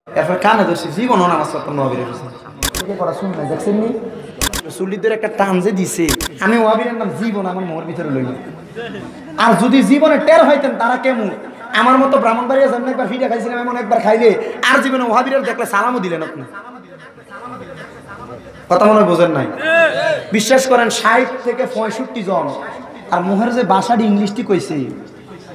এরপর কানে ধরছি জীবনও নামাজ পড়তাম ওয়াহাবিরের করা শুনলেন দেখছেন নি সুলিদের একটা টান যে দিছে আমি ওয়াহাবিরের নাম জীবন আমার মোহর ভিতরে লইল। আর যদি জীবনে টের হইতেন তারা কেমন আমার মতো ব্রাহ্মণবাড়িয়া যেমন একবার ফিরে খাইছিলাম এমন একবার খাইলে আর জীবনে ওয়াহাবিরের দেখলে সালামও দিলেন আপনি। কথা মনে হয় বোঝেন নাই। বিশ্বাস করেন 60 থেকে 65 জন। আর মোহের যে ভাষাটি ইংলিশটি কইছে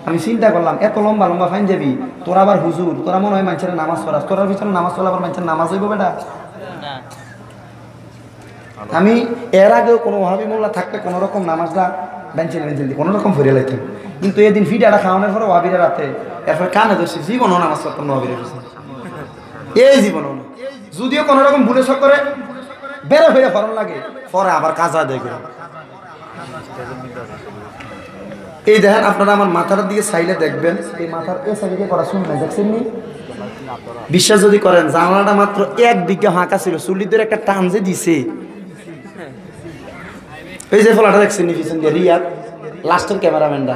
আমি চিন্তা করলাম এত লম্বা লম্বা ফাইন যাবি তোরা আবার হুজুর তোরা মনে হয় মানুষের নামাজ পড়াস তোরার পিছনে নামাজ পড়া আবার মানুষের নামাজ হইব বেটা। আমি এর আগেও কোনো ওয়াহাবি মোল্লা থাকতে কোনো রকম নামাজটা বেঞ্চেল কোনো রকম ফিরে লাইতাম, কিন্তু এদিন ফিডাটা খাওয়ানোর পরে ওয়াহাবিরা রাতে এরপর কানে ধরছি জীবনও নামাজ পড়তাম ওয়াহাবিরের পিছনে এই জীবনও না। যদিও কোনো রকম ভুলে সব করে বেরো হয়ে ফরন লাগে পরে আবার কাজা দেয়। এই দেখেন আপনারা আমার মাথার দিকে সাইলে দেখবেন এই মাথার এই সাইডে করা শুনলেন দেখছেন নি। বিশ্বাস যদি করেন জানলাটা মাত্র একদিকে ফাঁকা ছিল চুলিদের একটা টান যে দিছে এই যে ফোলাটা দেখছেন নি পিছন দিয়ে রিয়াদ লাস্টের ক্যামেরাম্যানটা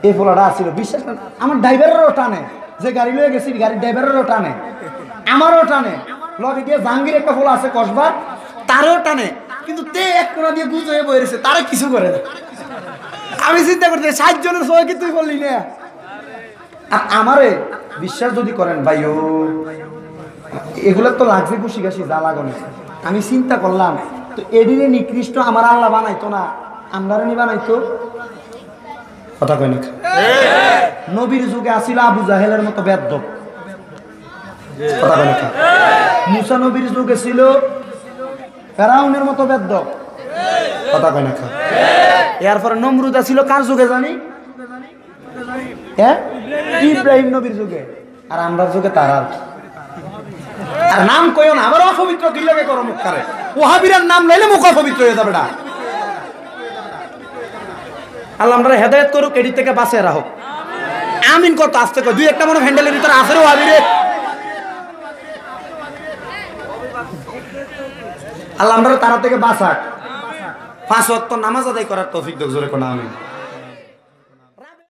এই ফোলাটা আসছিল। বিশ্বাস করেন আমার ড্রাইভারেরও টানে যে গাড়ি লয়ে গেছি গাড়ির ড্রাইভারেরও টানে আমারও টানে লগে দিয়ে জাহাঙ্গীর একটা ফোলা আছে কসবা তারও টানে, কিন্তু তে এক কোনা দিয়ে গুজ হয়ে বয়ে রয়েছে তারা কিছু করে না। আমি চিন্তা করতে 60 জনের সবাই কি তুই বললি না। আর আমারে বিশ্বাস যদি করেন ভাই ও এগুলো তো লাগছে খুশি গাছি জ্বালা গনে। আমি চিন্তা করলাম তো এদিনে নিকৃষ্ট আমার আল্লাহ বানাইতো না আমরারে নি বানাইতো। কথা কই না নবীর যুগে আসিল আবু জাহেলের মতো বেদ্যপ। কথা কই না মুসা নবীর যুগে ছিল ফেরাউনের মতো বেদ্যপ। কথা কই না এরপরে নমরুদ ছিল কার যুগে জানি ইব্রাহিম নবীর যুগে। আর আমরা যুগে তার আর নাম কইও না আবার অপবিত্র কি লাগে করো মুখ করে ওয়াহাবিরার নাম লইলে মুখ অপবিত্র হয়ে যাবে না। আল্লাহ আমরা হেদায়েত করুক এডি থেকে বাঁচিয়ে রাখুক আমিন। কত আসতে কই দুই একটা মনে হ্যান্ডেলের ভিতরে আছে রে ওয়াহাবিরে। আল্লাহ আমরা তারা থেকে বাঁচাক 5 ওয়াক্ত নামাজ আদায় করার তৌফিক দাও জোরে কোন আমিন।